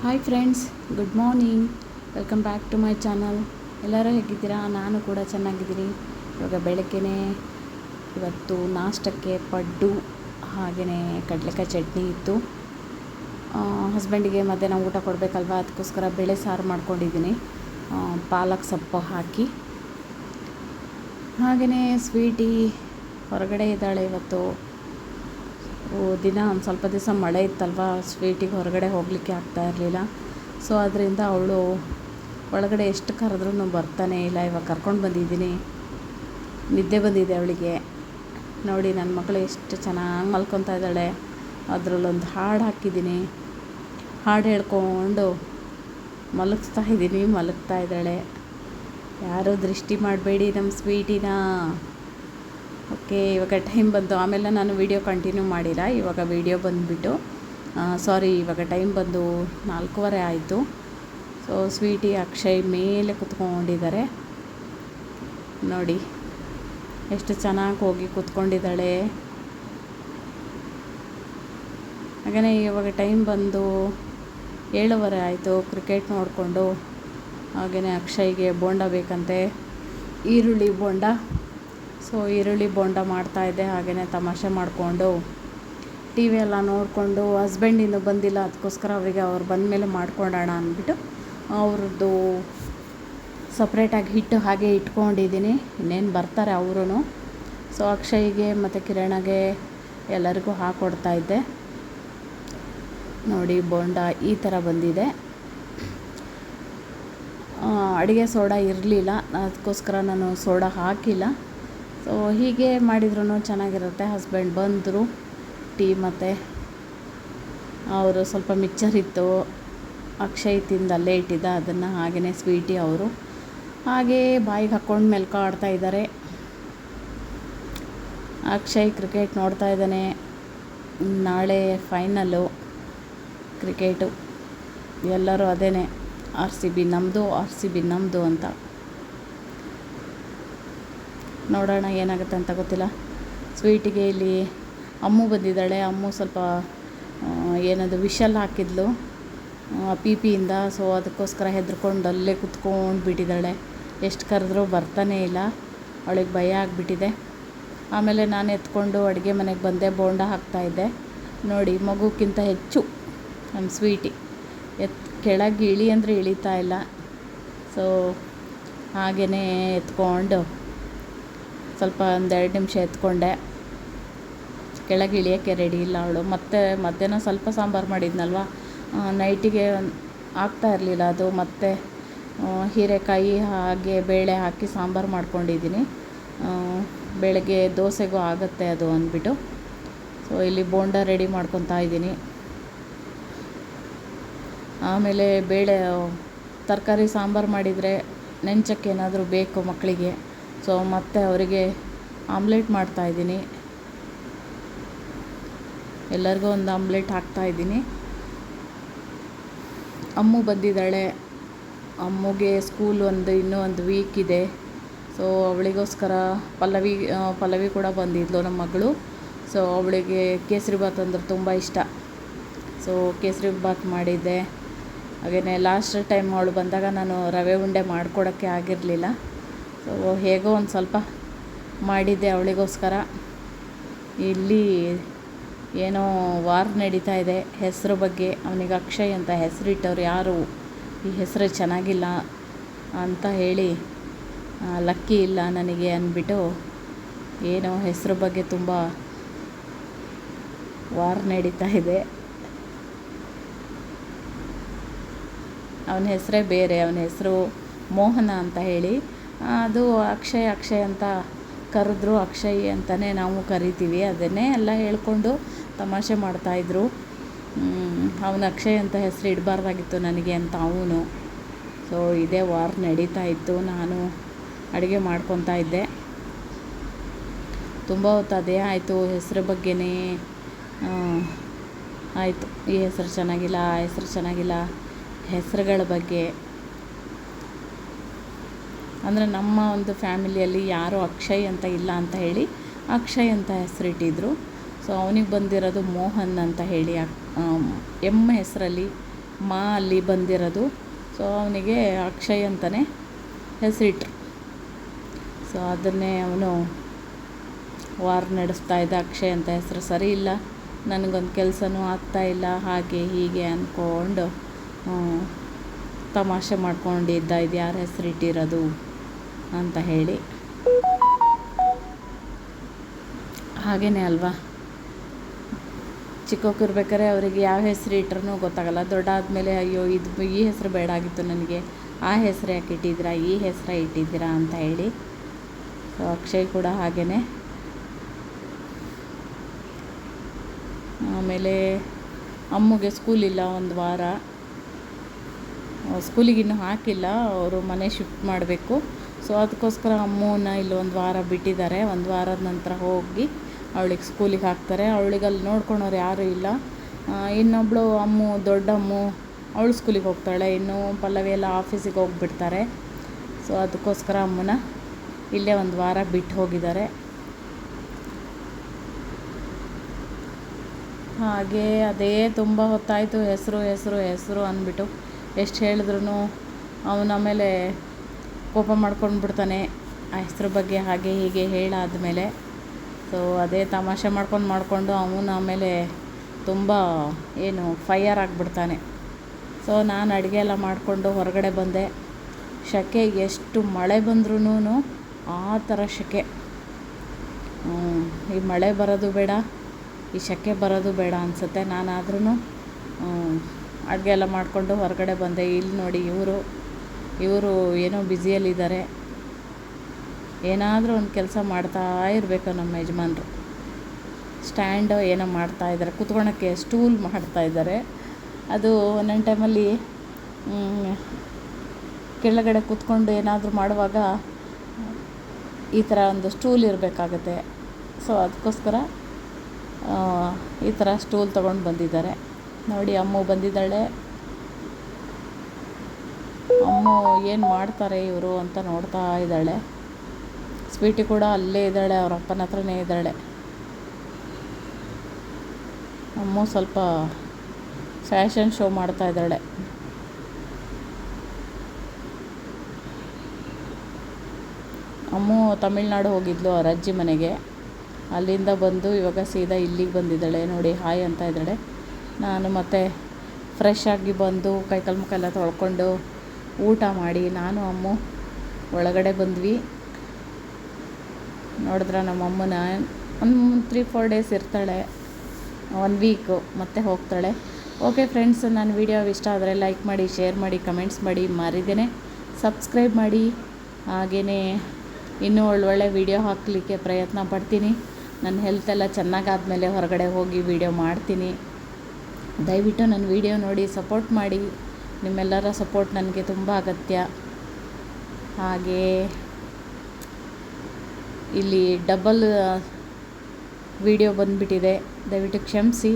Hi friends, good morning. Welcome back to my channel. ಎಲ್ಲರೂ ಹೇಗಿದ್ದೀರಾ? ನಾನು ಕೂಡ ಚೆನ್ನಾಗಿದ್ದೀನಿ. ಇವಾಗ ಬೆಳಗ್ಗೆನೇ ಇವತ್ತು ನಾಷ್ಟಕ್ಕೆ ಪಡ್ಡು ಹಾಗೆಯೇ ಕಡಲೆಕಾಯಿ ಚಟ್ನಿ ಇತ್ತು. ಹಸ್ಬೆಂಡಿಗೆ ಮಧ್ಯಾಹ್ನ ಊಟ ಕೊಡಬೇಕಲ್ವ, ಅದಕ್ಕೋಸ್ಕರ ಬೇಳೆ ಸಾರು ಮಾಡ್ಕೊಂಡಿದ್ದೀನಿ, ಪಾಲಕ್ ಸೊಪ್ಪು ಹಾಕಿ. ಹಾಗೆಯೇ ಸ್ವೀಟಿ ಹೊರಗಡೆ ಇದ್ದಾಳೆ ಇವತ್ತು. ಒಂದು ಸ್ವಲ್ಪ ದಿವಸ ಮಳೆ ಇತ್ತಲ್ವ, ಸ್ವೀಟಿಗೆ ಹೊರಗಡೆ ಹೋಗಲಿಕ್ಕೆ ಆಗ್ತಾ ಇರಲಿಲ್ಲ. ಸೊ ಅದರಿಂದ ಅವಳು ಒಳಗಡೆ ಎಷ್ಟು ಕರೆದ್ರೂ ಬರ್ತಾನೆ ಇಲ್ಲ. ಇವಾಗ ಕರ್ಕೊಂಡು ಬಂದಿದ್ದೀನಿ. ನಿದ್ದೆ ಬಂದಿದೆ ಅವಳಿಗೆ. ನೋಡಿ ನನ್ನ ಮಗಳು ಎಷ್ಟು ಚೆನ್ನಾಗಿ ಮಲ್ಕೊತಾ ಇದ್ದಾಳೆ. ಅದರಲ್ಲೊಂದು ಹಾಡು ಹಾಕಿದ್ದೀನಿ, ಹಾಡು ಹೇಳ್ಕೊಂಡು ಮಲಗ್ತಾ ಇದ್ದಾಳೆ. ಯಾರೂ ದೃಷ್ಟಿ ಮಾಡಬೇಡಿ ನಮ್ಮ ಸ್ವೀಟಿನ. ಓಕೆ, ಇವಾಗ ಟೈಮ್ ಬಂತು. ಆಮೇಲೆ ನಾನು ವಿಡಿಯೋ ಕಂಟಿನ್ಯೂ ಮಾಡಿಲ್ಲ. ಇವಾಗ ವಿಡಿಯೋ ಬಂದುಬಿಟ್ಟು ಇವಾಗ ಟೈಮ್ ಬಂದು 4:15 ಆಯಿತು. ಸೊ ಸ್ವೀಟಿ ಅಕ್ಷಯ್ ಮೇಲೆ ಕುತ್ಕೊಂಡಿದ್ದಾರೆ. ನೋಡಿ ಎಷ್ಟು ಚೆನ್ನಾಗಿ ಹೋಗಿ ಕುತ್ಕೊಂಡಿದ್ದಾಳೆ. ಹಾಗೆಯೇ ಇವಾಗ ಟೈಮ್ ಬಂದು 7:15 ಆಯಿತು. ಕ್ರಿಕೆಟ್ ನೋಡಿಕೊಂಡು ಹಾಗೆಯೇ ಅಕ್ಷಯ್ಗೆ ಬೋಂಡ ಬೇಕಂತೆ, ಈರುಳ್ಳಿ ಬೋಂಡ. ಸೊ ಈರುಳ್ಳಿ ಬೋಂಡ ಮಾಡ್ತಾಯಿದ್ದೆ. ಹಾಗೆಯೇ ತಮಾಷೆ ಮಾಡಿಕೊಂಡು ಟಿ ವಿ ಎಲ್ಲ ನೋಡಿಕೊಂಡು, ಹಸ್ಬೆಂಡ್ ಇನ್ನೂ ಬಂದಿಲ್ಲ, ಅದಕ್ಕೋಸ್ಕರ ಅವರಿಗೆ ಅವ್ರು ಬಂದ ಮೇಲೆ ಮಾಡ್ಕೊಳ್ಳೋಣ ಅಂದ್ಬಿಟ್ಟು ಅವ್ರದ್ದು ಸಪ್ರೇಟಾಗಿ ಹಿಟ್ಟು ಹಾಗೆ ಇಟ್ಕೊಂಡಿದ್ದೀನಿ. ಇನ್ನೇನು ಬರ್ತಾರೆ ಅವರೂ. ಸೊ ಅಕ್ಷಯ್ಗೆ ಮತ್ತು ಕಿರಣಗೆ ಎಲ್ಲರಿಗೂ ಹಾಕ್ಕೊಡ್ತಾಯಿದ್ದೆ. ನೋಡಿ ಬೋಂಡ ಈ ಥರ ಬಂದಿದೆ. ಅಡುಗೆ ಸೋಡಾ ಇರಲಿಲ್ಲ, ಅದಕ್ಕೋಸ್ಕರ ನಾನು ಸೋಡಾ ಹಾಕಿಲ್ಲ. ಸೊ ಹೀಗೆ ಮಾಡಿದ್ರೂ ಚೆನ್ನಾಗಿರುತ್ತೆ. ಹಸ್ಬೆಂಡ್ ಬಂದರು, ಟೀ ಮತ್ತು ಅವರು ಸ್ವಲ್ಪ ಮಿಕ್ಚರ್ ಇತ್ತು, ಅಕ್ಷಯ್ ತಿಂದು ಅಲ್ಲೇ ಇಟ್ಟಿದ್ದ, ಅದನ್ನು ಹಾಗೆಯೇ ಸ್ವೀಟಿ ಅವರು ಹಾಗೇ ಬಾಯಿಗೆ ಹಾಕ್ಕೊಂಡು ಮೆಲ್ಕೊ ಆಡ್ತಾ ಇದ್ದಾರೆ. ಅಕ್ಷಯ್ ಕ್ರಿಕೆಟ್ ನೋಡ್ತಾ ಇದ್ದಾನೆ. ನಾಳೆ ಫೈನಲ್ಲು ಕ್ರಿಕೆಟು. ಎಲ್ಲರೂ ಅದೇನೆ, RCB ನಮ್ಮದು ಅಂತ. ನೋಡೋಣ ಏನಾಗುತ್ತೆ ಅಂತ ಗೊತ್ತಿಲ್ಲ. ಸ್ವೀಟಿಗೆ ಇಲ್ಲಿ ಅಮ್ಮು ಬಂದಿದ್ದಾಳೆ. ಅಮ್ಮು ಸ್ವಲ್ಪ ಏನದು ವಿಷಲ್ ಹಾಕಿದ್ಲು ಪಿಯಿಂದ. ಸೊ ಅದಕ್ಕೋಸ್ಕರ ಹೆದರ್ಕೊಂಡು ಅಲ್ಲೇ ಕುತ್ಕೊಂಡು ಬಿಟ್ಟಿದ್ದಾಳೆ. ಎಷ್ಟು ಕರೆದ್ರೂ ಬರ್ತಾನೇ ಇಲ್ಲ. ಅವಳಿಗೆ ಭಯ ಆಗಿಬಿಟ್ಟಿದೆ. ಆಮೇಲೆ ನಾನು ಎತ್ಕೊಂಡು ಅಡುಗೆ ಮನೆಗೆ ಬಂದೆ, ಬೋಂಡ ಹಾಕ್ತಾಯಿದ್ದೆ. ನೋಡಿ ಮಗುಕ್ಕಿಂತ ಹೆಚ್ಚು ನಮ್ಮ ಸ್ವೀಟಿ ಕೆಳಗೆ ಇಳಿ ಅಂದರೆ ಇಳಿತಾ ಇಲ್ಲ. ಸೊ ಹಾಗೆಯೇ ಎತ್ಕೊಂಡು ಸ್ವಲ್ಪ 1-2 ನಿಮಿಷ ಎತ್ಕೊಂಡೆ. ಕೆಳಗೆ ಇಳಿಯೋಕ್ಕೆ ರೆಡಿ ಇಲ್ಲ ಅವಳು. ಮತ್ತು ಮಧ್ಯಾಹ್ನ ಸ್ವಲ್ಪ ಸಾಂಬಾರು ಮಾಡಿದ್ನಲ್ವ, ನೈಟಿಗೆ ಆಗ್ತಾ ಇರಲಿಲ್ಲ ಅದು. ಮತ್ತು ಹೀರೆಕಾಯಿ ಹಾಗೆ ಬೇಳೆ ಹಾಕಿ ಸಾಂಬಾರು ಮಾಡ್ಕೊಂಡಿದ್ದೀನಿ. ಬೆಳಗ್ಗೆ ದೋಸೆಗೂ ಆಗುತ್ತೆ ಅದು ಅಂದ್ಬಿಟ್ಟು. ಸೊ ಇಲ್ಲಿ ಬೋಂಡ ರೆಡಿ ಮಾಡ್ಕೊತಾ ಇದ್ದೀನಿ. ಆಮೇಲೆ ತರಕಾರಿ ಸಾಂಬಾರು ಮಾಡಿದರೆ ನೆಂಚಕ್ಕೆ ಏನಾದರೂ ಬೇಕು ಮಕ್ಕಳಿಗೆ. ಸೊ ಮತ್ತು ಅವರಿಗೆ ಆಮ್ಲೆಟ್ ಮಾಡ್ತಾಯಿದ್ದೀನಿ. ಎಲ್ಲರಿಗೂ ಒಂದು ಆಮ್ಲೆಟ್ ಹಾಕ್ತಾಯಿದ್ದೀನಿ. ಅಮ್ಮು ಬಂದಿದ್ದಾಳೆ. ಅಮ್ಮಗೆ ಸ್ಕೂಲ್ ಇನ್ನೂ ಒಂದು ವೀಕ್ ಇದೆ. ಸೊ ಅವಳಿಗೋಸ್ಕರ ಪಲ್ಲವಿ ಕೂಡ ಬಂದಿದ್ಲು, ನಮ್ಮ ಮಗಳು. ಸೊ ಅವಳಿಗೆ ಕೇಸರಿ ಬಾತ್ ಅಂದ್ರೆ ತುಂಬ ಇಷ್ಟ. ಸೊ ಕೇಸರಿ ಬಾತ್ ಮಾಡಿದ್ದೆ. ಹಾಗೆಯೇ ಲಾಸ್ಟ್ ಟೈಮ್ ಅವಳು ಬಂದಾಗ ನಾನು ರವೆ ಉಂಡೆ ಮಾಡಿಕೊಡೋಕ್ಕೆ ಆಗಿರಲಿಲ್ಲ. ಸೊ ಹೇಗೋ ಒಂದು ಸ್ವಲ್ಪ ಮಾಡಿದ್ದೆ ಅವಳಿಗೋಸ್ಕರ. ಇಲ್ಲಿ ಏನೋ ವಾರ್ ನಡೀತಾ ಇದೆ ಹೆಸರು ಬಗ್ಗೆ. ಅವನಿಗೆ ಅಕ್ಷಯ್ ಅಂತ ಹೆಸರಿಟ್ಟವ್ರು ಯಾರು, ಈ ಹೆಸರು ಚೆನ್ನಾಗಿಲ್ಲ ಅಂತ ಹೇಳಿ, ಲಕ್ಕಿ ಇಲ್ಲ ನನಗೆ ಅಂದ್ಬಿಟ್ಟು ಏನೋ ಹೆಸರು ಬಗ್ಗೆ ತುಂಬ ವಾರ್ ನಡೀತಾ ಇದೆ. ಅವನ ಹೆಸರೇ ಬೇರೆ, ಅವನ ಹೆಸರು ಮೋಹನ ಅಂತ ಹೇಳಿ. ಅದು ಅಕ್ಷಯ್ ಅಂತ ಕರೆದ್ರು, ಅಕ್ಷಯ್ ಅಂತಲೇ ನಾವು ಕರಿತೀವಿ. ಅದನ್ನೇ ಎಲ್ಲ ಹೇಳ್ಕೊಂಡು ತಮಾಷೆ ಮಾಡ್ತಾಯಿದ್ರು. ಅವನು ಅಕ್ಷಯ್ ಅಂತ ಹೆಸರು ಇಡಬಾರ್ದಾಗಿತ್ತು ನನಗೆ ಅಂತ ಅವನು. ಸೊ ಇದೇ ವಾರ್ ನಡೀತಾ ಇತ್ತು. ನಾನು ಅಡುಗೆ ಮಾಡ್ಕೊತಾ ಇದ್ದೆ. ತುಂಬ ಹೊತ್ತು ಅದೇ ಆಯಿತು, ಹೆಸರು ಬಗ್ಗೆನೇ ಆಯಿತು. ಈ ಹೆಸರು ಚೆನ್ನಾಗಿಲ್ಲ, ಆ ಹೆಸರು ಚೆನ್ನಾಗಿಲ್ಲ, ಹೆಸರುಗಳ ಬಗ್ಗೆ. ಅಂದರೆ ನಮ್ಮ ಒಂದು ಫ್ಯಾಮಿಲಿಯಲ್ಲಿ ಯಾರೂ ಅಕ್ಷಯ್ ಅಂತ ಇಲ್ಲ ಅಂತ ಹೇಳಿ ಅಕ್ಷಯ್ ಅಂತ ಹೆಸರಿಟ್ಟಿದ್ರು. ಸೊ ಅವನಿಗೆ ಬಂದಿರೋದು ಮೋಹನ್ ಅಂತ ಹೇಳಿ. ಹೆಸರಲ್ಲಿ ಅಲ್ಲಿ ಬಂದಿರೋದು. ಸೊ ಅವನಿಗೆ ಅಕ್ಷಯ್ ಅಂತಲೇ ಹೆಸರಿಟ್ರು. ಸೊ ಅದನ್ನೇ ಅವನು ವಾರ್ ನಡೆಸ್ತಾ ಇದ್ದ. ಅಕ್ಷಯ್ ಅಂತ ಹೆಸರು ಸರಿ ಇಲ್ಲ, ನನಗೊಂದು ಕೆಲಸನೂ ಆಗ್ತಾಯಿಲ್ಲ, ಹಾಗೆ ಹೀಗೆ ಅಂದ್ಕೊಂಡು ತಮಾಷೆ ಮಾಡ್ಕೊಂಡಿದ್ದ, ಇದು ಯಾರು ಹೆಸರಿಟ್ಟಿರೋದು ಅಂತ ಹೇಳಿ. ಹಾಗೇ ಅಲ್ವಾ, ಚಿಕ್ಕವಕ್ಕಿರ್ಬೇಕಾದ್ರೆ ಅವರಿಗೆ ಯಾವ ಹೆಸರು ಇಟ್ರೂ ಗೊತ್ತಾಗಲ್ಲ. ದೊಡ್ಡಾದಮೇಲೆ ಅಯ್ಯೋ ಈ ಹೆಸರು ಬೇಡ ಆಗಿತ್ತು ನನಗೆ, ಆ ಹೆಸರು ಯಾಕೆ ಇಟ್ಟಿದ್ದೀರಾ, ಈ ಹೆಸರು ಇಟ್ಟಿದ್ದೀರಾ ಅಂತ ಹೇಳಿ. ಸೊ ಅಕ್ಷಯ್ ಕೂಡ ಹಾಗೇ. ಆಮೇಲೆ ಅಮ್ಮಗೆ ಸ್ಕೂಲಿಲ್ಲ, ಒಂದು ವಾರ ಸ್ಕೂಲಿಗಿನ್ನೂ ಹಾಕಿಲ್ಲ, ಅವರು ಮನೆ ಶಿಫ್ಟ್ ಮಾಡಬೇಕು. ಸೊ ಅದಕ್ಕೋಸ್ಕರ ಅಮ್ಮನ ಇಲ್ಲಿ ಒಂದು ವಾರ ಬಿಟ್ಟಿದ್ದಾರೆ. ಒಂದು ವಾರದ ನಂತರ ಹೋಗಿ ಅವಳಿಗೆ ಸ್ಕೂಲಿಗೆ ಹಾಕ್ತಾರೆ. ಅವಳಿಗಲ್ಲಿ ನೋಡ್ಕೊಳೋರು ಯಾರೂ ಇಲ್ಲ. ಇನ್ನೊಬ್ಬಳು ದೊಡ್ಡಮ್ಮು ಅವಳು ಸ್ಕೂಲಿಗೆ ಹೋಗ್ತಾಳೆ, ಇನ್ನು ಪಲ್ಲವಿ ಎಲ್ಲ ಆಫೀಸಿಗೆ ಹೋಗಿಬಿಡ್ತಾರೆ. ಸೊ ಅದಕ್ಕೋಸ್ಕರ ಅಮ್ಮನ ಇಲ್ಲೇ ಒಂದು ವಾರ ಬಿಟ್ಟು ಹೋಗಿದ್ದಾರೆ. ಹಾಗೆ ಅದೇ ತುಂಬ ಹೊತ್ತಾಯಿತು, ಹೆಸರು ಅಂದ್ಬಿಟ್ಟು ಎಷ್ಟು ಹೇಳಿದ್ರು ಅವನ ಆಮೇಲೆ ಕೋಪ ಮಾಡ್ಕೊಂಡು ಬಿಡ್ತಾನೆ ಆ ಹೆಸ್ರು ಬಗ್ಗೆ ಹಾಗೆ ಹೀಗೆ ಹೇಳಾದಮೇಲೆ. ಸೊ ಅದೇ ತಮಾಷೆ ಮಾಡಿಕೊಂಡು ಅವನು ಆಮೇಲೆ ತುಂಬ ಫೈಯರ್ ಆಗಿಬಿಡ್ತಾನೆ. ಸೊ ನಾನು ಅಡುಗೆ ಎಲ್ಲ ಮಾಡಿಕೊಂಡು ಹೊರಗಡೆ ಬಂದೆ. ಸೆಕೆ, ಎಷ್ಟು ಮಳೆ ಬಂದ್ರೂ ಆ ಥರ ಸೆಕೆ. ಈ ಮಳೆ ಬರೋದು ಬೇಡ, ಈ ಸೆಕೆ ಬರೋದು ಬೇಡ ಅನಿಸುತ್ತೆ. ನಾನಾದ್ರೂ ಅಡುಗೆ ಎಲ್ಲ ಮಾಡಿಕೊಂಡು ಹೊರಗಡೆ ಬಂದೆ. ಇಲ್ಲಿ ನೋಡಿ, ಇವರು ಏನೋ ಬ್ಯುಸಿಯಲ್ಲಿದ್ದಾರೆ. ಏನಾದರೂ ಒಂದು ಕೆಲಸ ಮಾಡ್ತಾ ಇರಬೇಕು ನಮ್ಮ ಯಜಮಾನ್ರು. ಸ್ಟ್ಯಾಂಡ್ ಏನೋ ಮಾಡ್ತಾಯಿದ್ದಾರೆ, ಕೂತ್ಕೊಳಕ್ಕೆ ಸ್ಟೂಲ್ ಮಾಡ್ತಾಯಿದ್ದಾರೆ. ಅದು ಒಂದೊಂದು ಟೈಮಲ್ಲಿ ಕೆಳಗಡೆ ಕೂತ್ಕೊಂಡು ಏನಾದರೂ ಮಾಡುವಾಗ ಈ ಥರ ಒಂದು ಸ್ಟೂಲ್ ಇರಬೇಕಾಗತ್ತೆ. ಸೊ ಅದಕ್ಕೋಸ್ಕರ ಈ ಥರ ಸ್ಟೂಲ್ ತೊಗೊಂಡು ಬಂದಿದ್ದಾರೆ. ನೋಡಿ, ಅಮ್ಮ ಬಂದಿದ್ದಾಳೆ. ಅಮ್ಮ ಏನು ಮಾಡ್ತಾರೆ ಇವರು ಅಂತ ನೋಡ್ತಾ ಇದ್ದಾಳೆ. ಸ್ವೀಟಿ ಕೂಡ ಅಲ್ಲೇ ಇದ್ದಾಳೆ, ಅವ್ರ ಅಪ್ಪನ ಹತ್ರನೇ ಇದ್ದಾಳೆ. ಅಮ್ಮ ಸ್ವಲ್ಪ ಫ್ಯಾಷನ್ ಶೋ ಮಾಡ್ತಾ ಇದ್ದಾಳೆ. ಅಮ್ಮ ತಮಿಳ್ನಾಡು ಹೋಗಿದ್ಲು ಅವ್ರ ಅಜ್ಜಿ ಮನೆಗೆ. ಅಲ್ಲಿಂದ ಬಂದು ಇವಾಗ ಸೀದಾ ಇಲ್ಲಿಗೆ ಬಂದಿದ್ದಾಳೆ. ನೋಡಿ, ಹಾಯ್ ಅಂತ ಇದ್ದಾಳೆ. ನಾನು ಮತ್ತೆ ಫ್ರೆಶ್ ಆಗಿ ಬಂದು ಕೈಕಾಲು ಮುಖ ಎಲ್ಲ ತೊಳ್ಕೊಂಡು ಊಟ ಮಾಡಿ ನಾನು ಅಮ್ಮ ಒಳಗಡೆ ಬಂದ್ವಿ. ನೋಡಿದ್ರೆ ನಮ್ಮಮ್ಮನ ಒಂದು 3-4 ಡೇಸ್ ಇರ್ತಾಳೆ, 1 ವೀಕು ಮತ್ತೆ ಹೋಗ್ತಾಳೆ. ಓಕೆ ಫ್ರೆಂಡ್ಸ್, ನನ್ನ ವಿಡಿಯೋ ಇಷ್ಟ ಆದರೆ ಲೈಕ್ ಮಾಡಿ, ಶೇರ್ ಮಾಡಿ, ಕಮೆಂಟ್ಸ್ ಮಾಡಿ, ಮರಿದೇನೆ ಸಬ್ಸ್ಕ್ರೈಬ್ ಮಾಡಿ. ಹಾಗೆಯೇ ಇನ್ನೂ ಒಳ್ಳೊಳ್ಳೆ ವಿಡಿಯೋ ಹಾಕಲಿಕ್ಕೆ ಪ್ರಯತ್ನ ಪಡ್ತೀನಿ. ನನ್ನ ಹೆಲ್ತ್ ಎಲ್ಲ ಚೆನ್ನಾಗಾದ್ಮೇಲೆ ಹೊರಗಡೆ ಹೋಗಿ ವಿಡಿಯೋ ಮಾಡ್ತೀನಿ. ದಯವಿಟ್ಟು ನನ್ನ ವಿಡಿಯೋ ನೋಡಿ ಸಪೋರ್ಟ್ ಮಾಡಿ. ನಿಮ್ಮೆಲ್ಲರ ಸಪೋರ್ಟ್ ನನಗೆ ತುಂಬ ಅಗತ್ಯ. ಹಾಗೇ ಇಲ್ಲಿ ಡಬಲ್ ವಿಡಿಯೋ ಬಂದುಬಿಟ್ಟಿದೆ, ದಯವಿಟ್ಟು ಕ್ಷಮಿಸಿ.